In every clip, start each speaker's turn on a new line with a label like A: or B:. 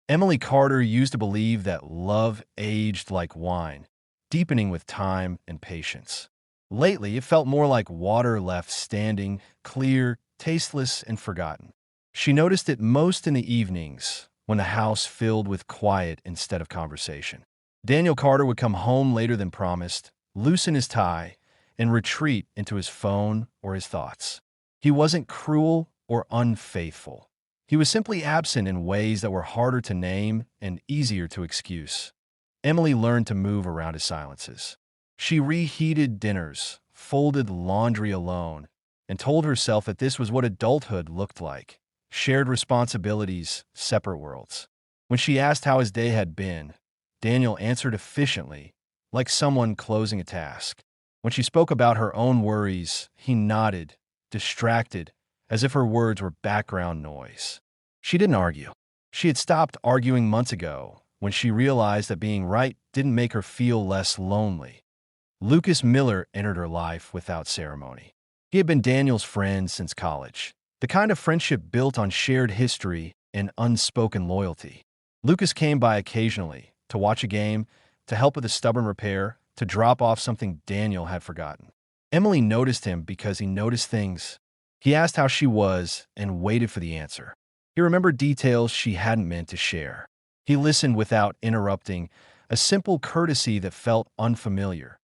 A: Emily Carter used to believe that love aged like wine, deepening with time and patience. Lately, it felt more like water left standing, clear, tasteless, and forgotten. She noticed it most in the evenings, when the house filled with quiet instead of conversation. Daniel Carter would come home later than promised, loosen his tie, and retreat into his phone or his thoughts. He wasn't cruel or unfaithful. He was simply absent in ways that were harder to name and easier to excuse. Emily learned to move around his silences. She reheated dinners, folded laundry alone, and told herself that this was what adulthood looked like: shared responsibilities, separate worlds. When she asked how his day had been, Daniel answered efficiently, like someone closing a task. When she spoke about her own worries, he nodded, distracted, as if her words were background noise. She didn't argue. She had stopped arguing months ago when she realized that being right didn't make her feel less lonely. Lucas Miller entered her life without ceremony. He had been Daniel's friend since college, the kind of friendship built on shared history and unspoken loyalty. Lucas came by occasionally to watch a game, to help with a stubborn repair, to drop off something Daniel had forgotten. Emily noticed him because he noticed things. He asked how she was and waited for the answer. He remembered details she hadn't meant to share. He listened without interrupting, a simple courtesy that felt unfamiliar.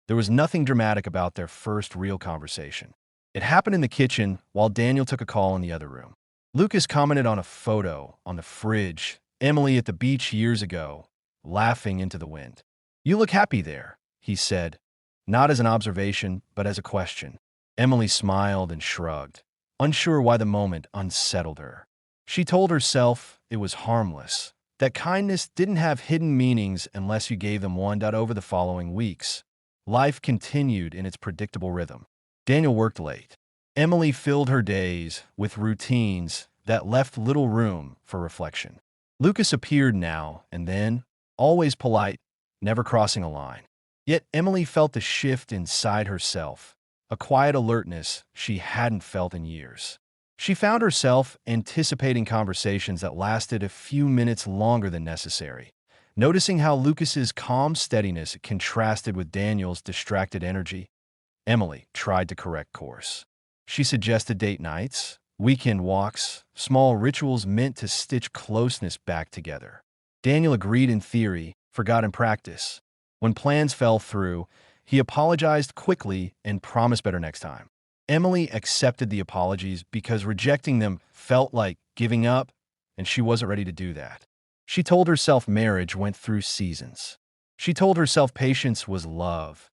A: There was nothing dramatic about their first real conversation. It happened in the kitchen while Daniel took a call in the other room. Lucas commented on a photo on the fridge, Emily at the beach years ago, laughing into the wind. "You look happy there," he said, not as an observation, but as a question. Emily smiled and shrugged, unsure why the moment unsettled her. She told herself it was harmless, that kindness didn't have hidden meanings unless you gave them one. Over the following weeks, life continued in its predictable rhythm. Daniel worked late. Emily filled her days with routines that left little room for reflection. Lucas appeared now and then, always polite, never crossing a line. Yet Emily felt the shift inside herself, a quiet alertness she hadn't felt in years. She found herself anticipating conversations that lasted a few minutes longer than necessary, noticing how Lucas's calm steadiness contrasted with Daniel's distracted energy. Emily tried to correct course. She suggested date nights, weekend walks, small rituals meant to stitch closeness back together. Daniel agreed in theory, forgot in practice. When plans fell through, he apologized quickly and promised better next time. Emily accepted the apologies because rejecting them felt like giving up, and she wasn't ready to do that. She told herself marriage went through seasons. She told herself patience was love.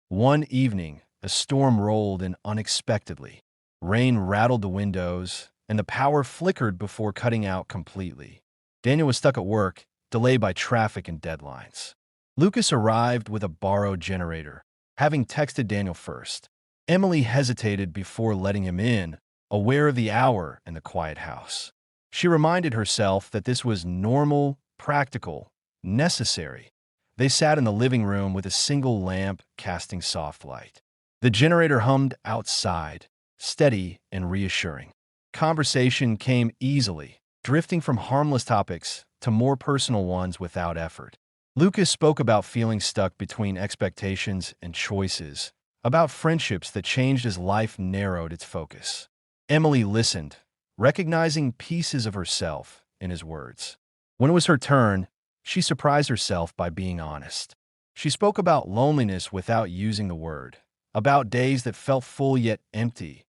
A: One evening, a storm rolled in unexpectedly. Rain rattled the windows, and the power flickered before cutting out completely. Daniel was stuck at work, delayed by traffic and deadlines. Lucas arrived with a borrowed generator, having texted Daniel first. Emily hesitated before letting him in, aware of the hour and the quiet house. She reminded herself that this was normal, practical, necessary. They sat in the living room with a single lamp casting soft light. The generator hummed outside, steady and reassuring. Conversation came easily, drifting from harmless topics to more personal ones without effort. Lucas spoke about feeling stuck between expectations and choices, about friendships that changed as life narrowed its focus. Emily listened, recognizing pieces of herself in his words. When it was her turn, she surprised herself by being honest. She spoke about loneliness without using the word, about days that felt full yet empty.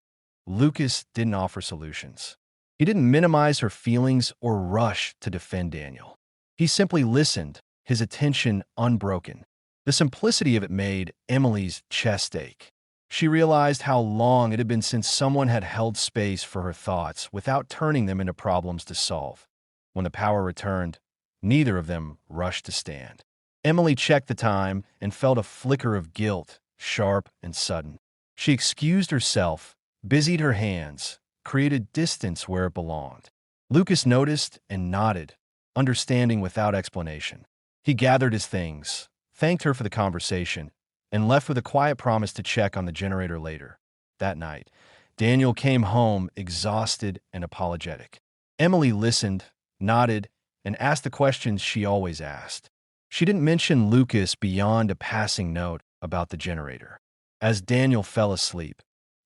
A: Lucas didn't offer solutions. He didn't minimize her feelings or rush to defend Daniel. He simply listened, his attention unbroken. The simplicity of it made Emily's chest ache. She realized how long it had been since someone had held space for her thoughts without turning them into problems to solve. When the power returned, neither of them rushed to stand. Emily checked the time and felt a flicker of guilt, sharp and sudden. She excused herself, busied her hands, created distance where it belonged. Lucas noticed and nodded, understanding without explanation. He gathered his things, thanked her for the conversation, and left with a quiet promise to check on the generator later. That night, Daniel came home exhausted and apologetic. Emily listened, nodded, and asked the questions she always asked. She didn't mention Lucas beyond a passing note about the generator. As Daniel fell asleep,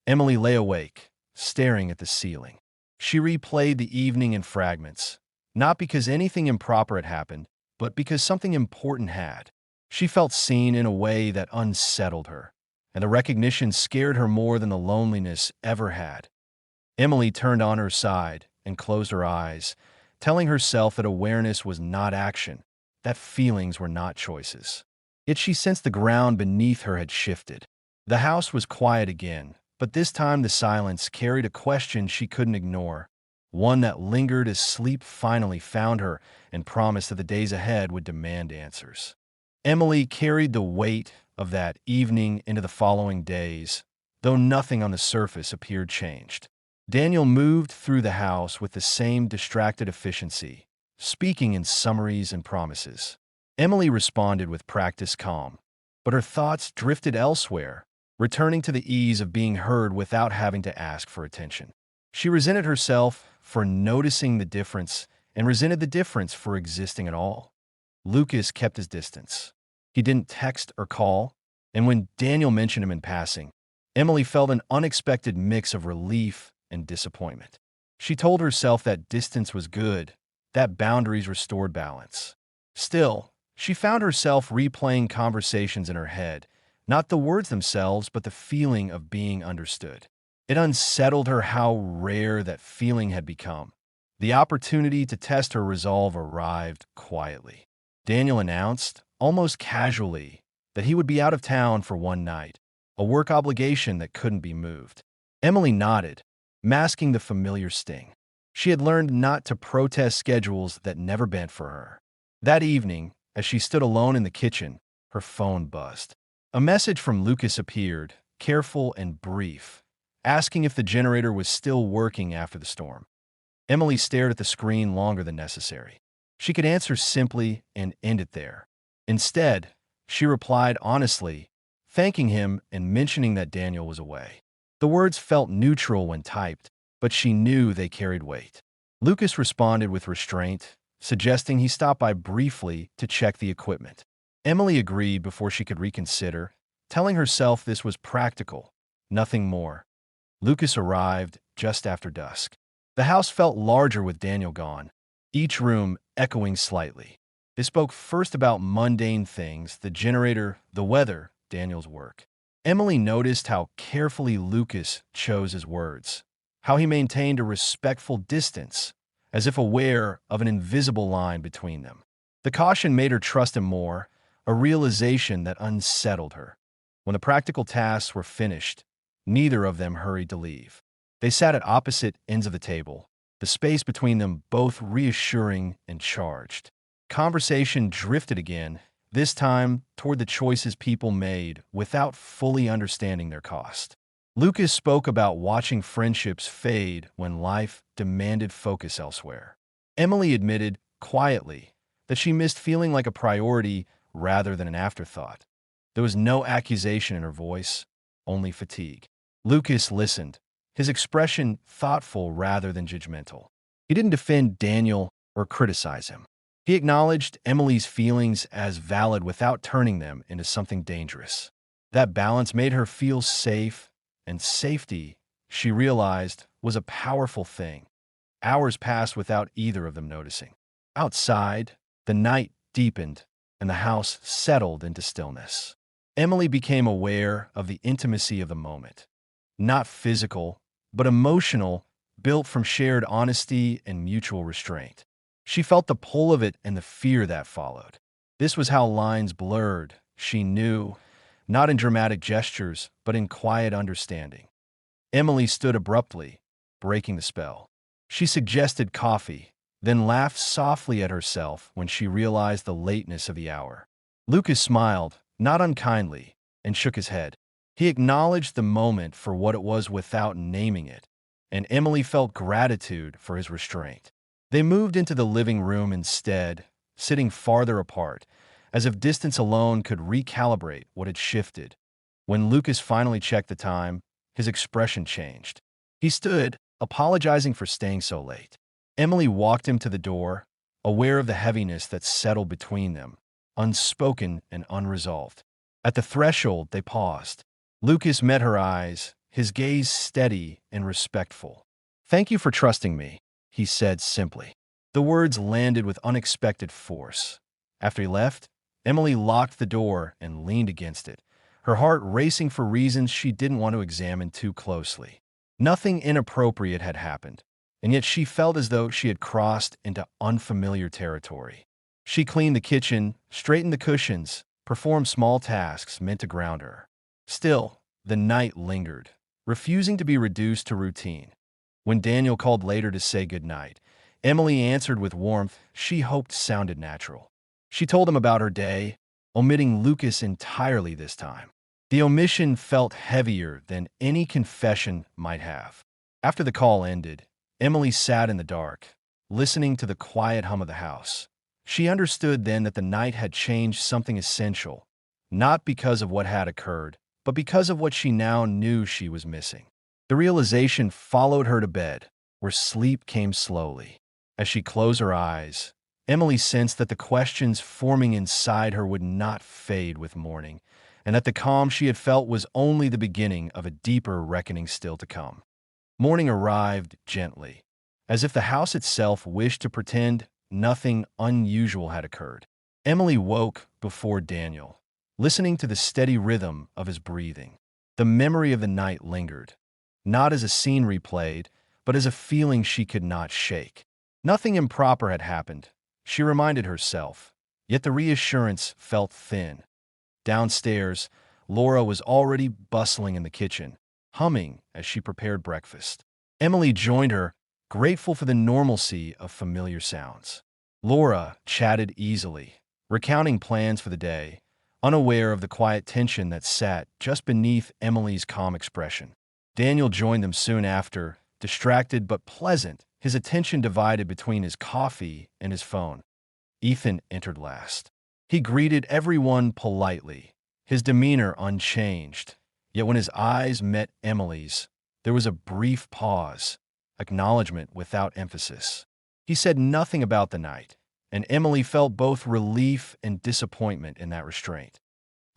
A: Emily lay awake, staring at the ceiling. She replayed the evening in fragments, not because anything improper had happened, but because something important had. She felt seen in a way that unsettled her, and the recognition scared her more than the loneliness ever had. Emily turned on her side and closed her eyes, telling herself that awareness was not action, that feelings were not choices. Yet she sensed the ground beneath her had shifted. The house was quiet again, but this time the silence carried a question she couldn't ignore, one that lingered as sleep finally found her and promised that the days ahead would demand answers. Emily carried the weight of that evening into the following days, though nothing on the surface appeared changed. Daniel moved through the house with the same distracted efficiency, speaking in summaries and promises. Emily responded with practiced calm, but her thoughts drifted elsewhere, returning to the ease of being heard without having to ask for attention. She resented herself for noticing the difference and resented the difference for existing at all. Lucas kept his distance. He didn't text or call, and when Daniel mentioned him in passing, Emily felt an unexpected mix of relief and disappointment. She told herself that distance was good, that boundaries restored balance. Still, she found herself replaying conversations in her head, not the words themselves, but the feeling of being understood. It unsettled her how rare that feeling had become. The opportunity to test her resolve arrived quietly. Daniel announced, almost casually, that he would be out of town for one night, a work obligation that couldn't be moved. Emily nodded, masking the familiar sting. She had learned not to protest schedules that never bent for her. That evening, as she stood alone in the kitchen, her phone buzzed. A message from Lucas appeared, careful and brief, asking if the generator was still working after the storm. Emily stared at the screen longer than necessary. She could answer simply and end it there. Instead, she replied honestly, thanking him and mentioning that Daniel was away. The words felt neutral when typed, but she knew they carried weight. Lucas responded with restraint, suggesting he stop by briefly to check the equipment. Emily agreed before she could reconsider, telling herself this was practical, nothing more. Lucas arrived just after dusk. The house felt larger with Daniel gone, each room echoing slightly. They spoke first about mundane things, the generator, the weather, Daniel's work. Emily noticed how carefully Lucas chose his words, how he maintained a respectful distance, as if aware of an invisible line between them. The caution made her trust him more, a realization that unsettled her. When the practical tasks were finished, neither of them hurried to leave. They sat at opposite ends of the table, the space between them both reassuring and charged. Conversation drifted again, this time toward the choices people made without fully understanding their cost. Lucas spoke about watching friendships fade when life demanded focus elsewhere. Emily admitted, quietly, that she missed feeling like a priority rather than an afterthought. There was no accusation in her voice, only fatigue. Lucas listened, his expression thoughtful rather than judgmental. He didn't defend Daniel or criticize him. He acknowledged Emily's feelings as valid without turning them into something dangerous. That balance made her feel safe, and safety, she realized, was a powerful thing. Hours passed without either of them noticing. Outside, the night deepened, and the house settled into stillness. Emily became aware of the intimacy of the moment. Not physical, but emotional, built from shared honesty and mutual restraint. She felt the pull of it and the fear that followed. This was how lines blurred, she knew, not in dramatic gestures, but in quiet understanding. Emily stood abruptly, breaking the spell. She suggested coffee, then laughed softly at herself when she realized the lateness of the hour. Lucas smiled, not unkindly, and shook his head. He acknowledged the moment for what it was without naming it, and Emily felt gratitude for his restraint. They moved into the living room instead, sitting farther apart, as if distance alone could recalibrate what had shifted. When Lucas finally checked the time, his expression changed. He stood, apologizing for staying so late. Emily walked him to the door, aware of the heaviness that settled between them, unspoken and unresolved. At the threshold, they paused. Lucas met her eyes, his gaze steady and respectful. "Thank you for trusting me," he said simply. The words landed with unexpected force. After he left, Emily locked the door and leaned against it, her heart racing for reasons she didn't want to examine too closely. Nothing inappropriate had happened, and yet she felt as though she had crossed into unfamiliar territory. She cleaned the kitchen, straightened the cushions, performed small tasks meant to ground her. Still, the night lingered, refusing to be reduced to routine. When Daniel called later to say goodnight, Emily answered with warmth she hoped sounded natural. She told him about her day, omitting Lucas entirely this time. The omission felt heavier than any confession might have. After the call ended, Emily sat in the dark, listening to the quiet hum of the house. She understood then that the night had changed something essential, not because of what had occurred, but because of what she now knew she was missing. The realization followed her to bed, where sleep came slowly. As she closed her eyes, Emily sensed that the questions forming inside her would not fade with morning, and that the calm she had felt was only the beginning of a deeper reckoning still to come. Morning arrived gently, as if the house itself wished to pretend nothing unusual had occurred. Emily woke before Daniel, listening to the steady rhythm of his breathing. The memory of the night lingered, not as a scene replayed, but as a feeling she could not shake. Nothing improper had happened, she reminded herself, yet the reassurance felt thin. Downstairs, Laura was already bustling in the kitchen, humming as she prepared breakfast. Emily joined her, grateful for the normalcy of familiar sounds. Laura chatted easily, recounting plans for the day, unaware of the quiet tension that sat just beneath Emily's calm expression. Daniel joined them soon after, distracted but pleasant, his attention divided between his coffee and his phone. Ethan entered last. He greeted everyone politely, his demeanor unchanged. Yet when his eyes met Emily's, there was a brief pause, acknowledgement without emphasis. He said nothing about the night, and Emily felt both relief and disappointment in that restraint.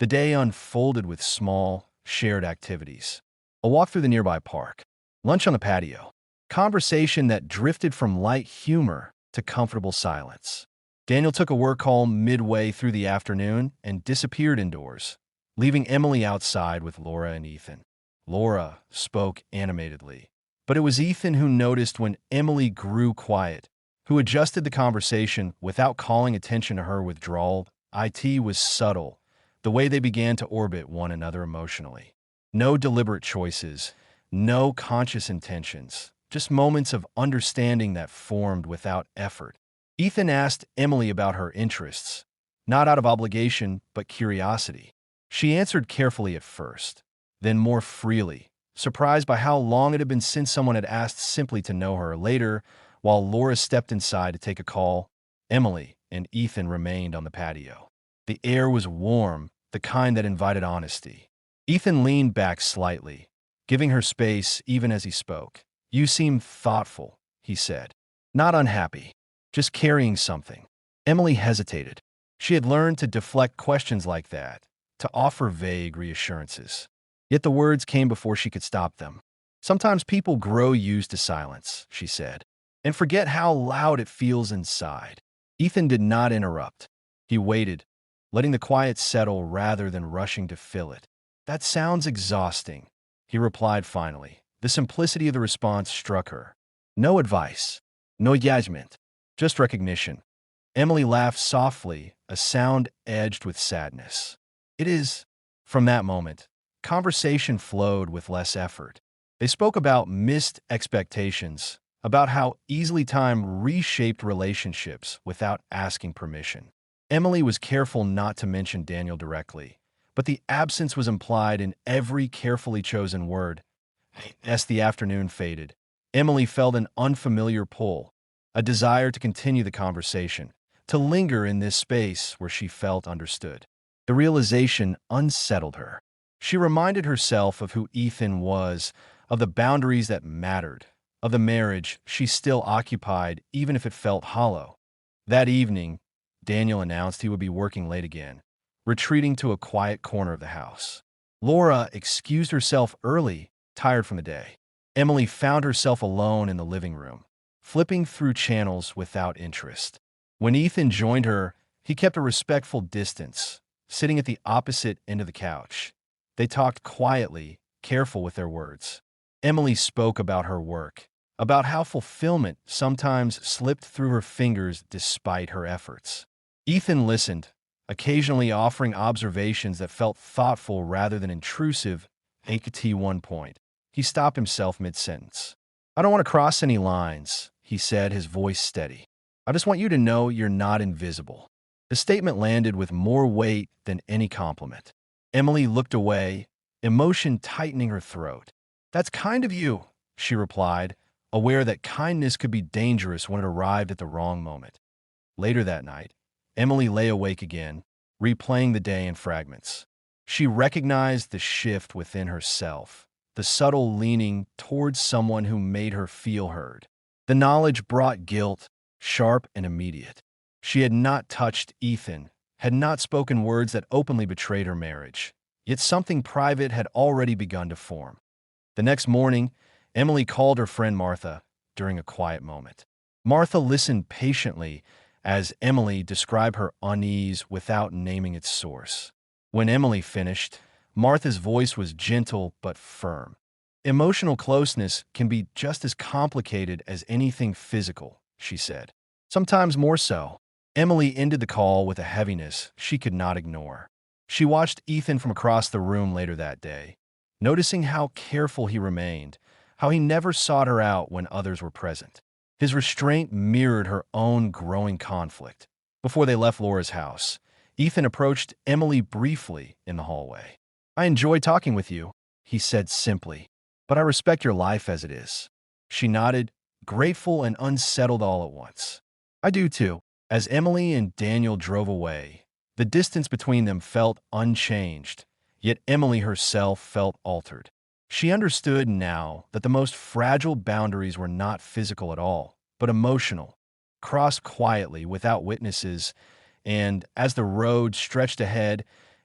A: The day unfolded with small, shared activities. A walk through the nearby park, lunch on the patio, conversation that drifted from light humor to comfortable silence. Daniel took a work call midway through the afternoon and disappeared indoors, leaving Emily outside with Laura and Ethan. Laura spoke animatedly, but it was Ethan who noticed when Emily grew quiet, who adjusted the conversation without calling attention to her withdrawal. It was subtle, the way they began to orbit one another emotionally. No deliberate choices, no conscious intentions, just moments of understanding that formed without effort. Ethan asked Emily about her interests, not out of obligation, but curiosity. She answered carefully at first, then more freely, surprised by how long it had been since someone had asked simply to know her. Later, while Laura stepped inside to take a call, Emily and Ethan remained on the patio. The air was warm, the kind that invited honesty. Ethan leaned back slightly, giving her space even as he spoke. "You seem thoughtful," he said. "Not unhappy, just carrying something." Emily hesitated. She had learned to deflect questions like that, to offer vague reassurances. Yet the words came before she could stop them. "Sometimes people grow used to silence," she said, "and forget how loud it feels inside." Ethan did not interrupt. He waited, letting the quiet settle rather than rushing to fill it. "That sounds exhausting," he replied finally. The simplicity of the response struck her. No advice, no judgment, just recognition. Emily laughed softly, a sound edged with sadness. "It is." From that moment, conversation flowed with less effort. They spoke about missed expectations, about how easily time reshaped relationships without asking permission. Emily was careful not to mention Daniel directly, but the absence was implied in every carefully chosen word. As the afternoon faded, Emily felt an unfamiliar pull, a desire to continue the conversation, to linger in this space where she felt understood. The realization unsettled her. She reminded herself of who Ethan was, of the boundaries that mattered, of the marriage she still occupied even if it felt hollow. That evening, Daniel announced he would be working late again, retreating to a quiet corner of the house. Laura excused herself early, tired from the day. Emily found herself alone in the living room, flipping through channels without interest. When Ethan joined her, he kept a respectful distance, sitting at the opposite end of the couch. They talked quietly, careful with their words. Emily spoke about her work, about how fulfillment sometimes slipped through her fingers despite her efforts. Ethan listened, occasionally offering observations that felt thoughtful rather than intrusive. At one point, he stopped himself mid-sentence. "I don't want to cross any lines," he said, his voice steady. "I just want you to know you're not invisible." The statement landed with more weight than any compliment. Emily looked away, emotion tightening her throat. "That's kind of you," she replied, aware that kindness could be dangerous when it arrived at the wrong moment. Later that night, Emily lay awake again, replaying the day in fragments. She recognized the shift within herself, the subtle leaning towards someone who made her feel heard. The knowledge brought guilt, sharp and immediate. She had not touched Ethan, had not spoken words that openly betrayed her marriage, yet something private had already begun to form. The next morning, Emily called her friend Martha during a quiet moment. Martha listened patiently as Emily described her unease without naming its source. When Emily finished, Martha's voice was gentle but firm. "Emotional closeness can be just as complicated as anything physical," she said. "Sometimes more so." Emily ended the call with a heaviness she could not ignore. She watched Ethan from across the room later that day, noticing how careful he remained, how he never sought her out when others were present. His restraint mirrored her own growing conflict. Before they left Laura's house, Ethan approached Emily briefly in the hallway. "I enjoy talking with you," he said simply, "but I respect your life as it is." She nodded, grateful and unsettled all at once. "I do too." As Emily and Daniel drove away, the distance between them felt unchanged, yet Emily herself felt altered. She understood now that the most fragile boundaries were not physical at all, but emotional, crossed quietly without witnesses, and as the road stretched ahead,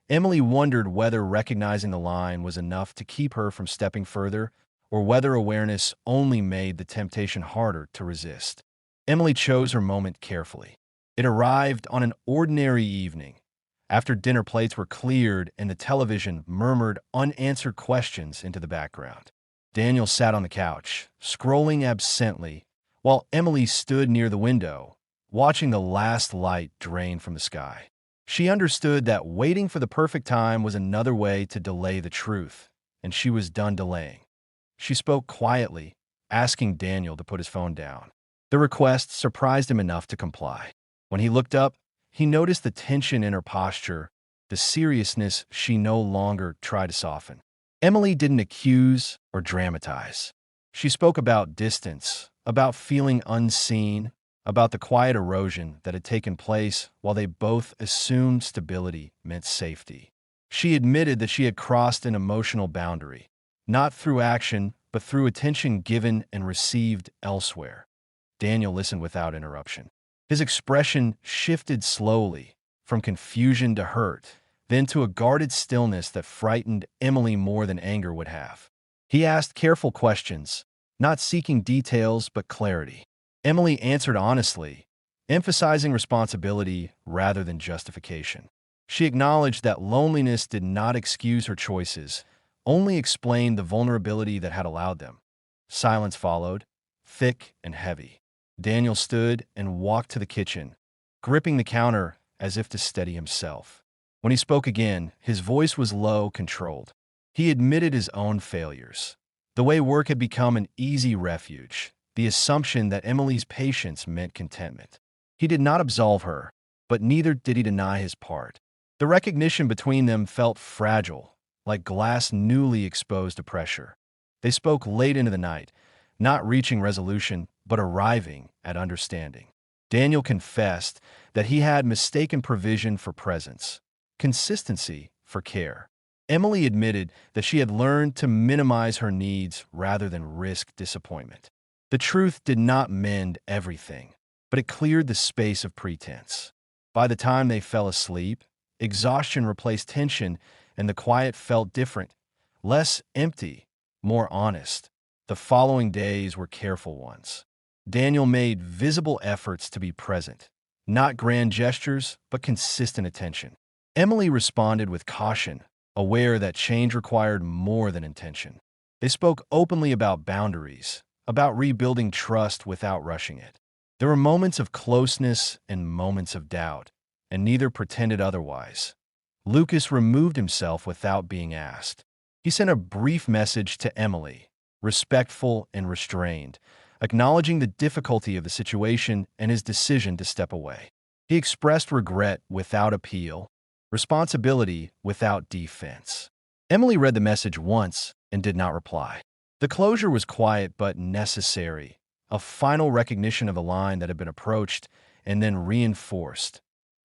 A: Emily wondered whether recognizing the line was enough to keep her from stepping further, or whether awareness only made the temptation harder to resist. Emily chose her moment carefully. It arrived on an ordinary evening, after dinner plates were cleared and the television murmured unanswered questions into the background. Daniel sat on the couch, scrolling absently, while Emily stood near the window, watching the last light drain from the sky. She understood that waiting for the perfect time was another way to delay the truth, and she was done delaying. She spoke quietly, asking Daniel to put his phone down. The request surprised him enough to comply. When he looked up, he noticed the tension in her posture, the seriousness she no longer tried to soften. Emily didn't accuse or dramatize. She spoke about distance, about feeling unseen, about the quiet erosion that had taken place while they both assumed stability meant safety. She admitted that she had crossed an emotional boundary, not through action, but through attention given and received elsewhere. Daniel listened without interruption. His expression shifted slowly, from confusion to hurt, then to a guarded stillness that frightened Emily more than anger would have. He asked careful questions, not seeking details but clarity. Emily answered honestly, emphasizing responsibility rather than justification. She acknowledged that loneliness did not excuse her choices, only explained the vulnerability that had allowed them. Silence followed, thick and heavy. Daniel stood and walked to the kitchen, gripping the counter as if to steady himself. When he spoke again, his voice was low, controlled. He admitted his own failures. The way work had become an easy refuge, the assumption that Emily's patience meant contentment. He did not absolve her, but neither did he deny his part. The recognition between them felt fragile, like glass newly exposed to pressure. They spoke late into the night, not reaching resolution, but arriving at understanding. Daniel confessed that he had mistaken provision for presence, consistency for care. Emily admitted that she had learned to minimize her needs rather than risk disappointment. The truth did not mend everything, but it cleared the space of pretense. By the time they fell asleep, exhaustion replaced tension, and the quiet felt different, less empty, more honest. The following days were careful ones. Daniel made visible efforts to be present, not grand gestures, but consistent attention. Emily responded with caution, aware that change required more than intention. They spoke openly about boundaries, about rebuilding trust without rushing it. There were moments of closeness and moments of doubt, and neither pretended otherwise. Lucas removed himself without being asked. He sent a brief message to Emily, respectful and restrained, acknowledging the difficulty of the situation and his decision to step away. He expressed regret without appeal, responsibility without defense. Emily read the message once and did not reply. The closure was quiet but necessary, a final recognition of a line that had been approached and then reinforced.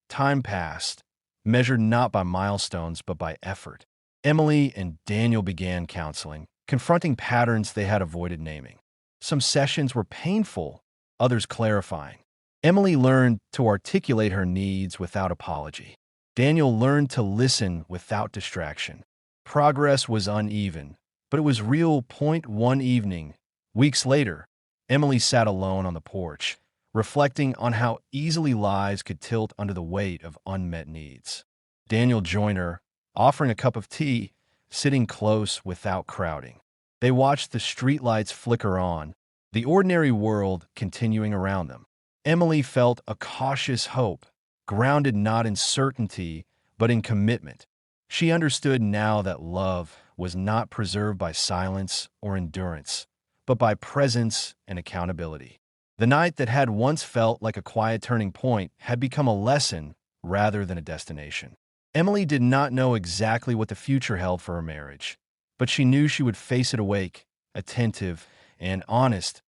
A: Time passed, measured not by milestones but by effort. Emily and Daniel began counseling, confronting patterns they had avoided naming. Some sessions were painful, others clarifying. Emily learned to articulate her needs without apology. Daniel learned to listen without distraction. Progress was uneven, but it was real. One evening, weeks later, Emily sat alone on the porch, reflecting on how easily lives could tilt under the weight of unmet needs. Daniel joined her, offering a cup of tea, sitting close without crowding. They watched the streetlights flicker on, the ordinary world continuing around them. Emily felt a cautious hope, grounded not in certainty, but in commitment. She understood now that love was not preserved by silence or endurance, but by presence and accountability. The night that had once felt like a quiet turning point had become a lesson rather than a destination. Emily did not know exactly what the future held for her marriage, but she knew she would face it awake, attentive, and honest.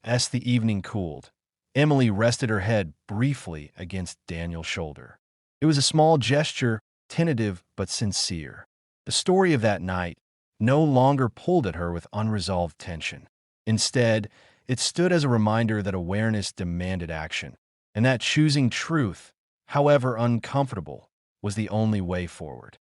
A: As the evening cooled, Emily rested her head briefly against Daniel's shoulder. It was a small gesture, tentative but sincere. The story of that night no longer pulled at her with unresolved tension. Instead, it stood as a reminder that awareness demanded action, and that choosing truth, however uncomfortable, was the only way forward.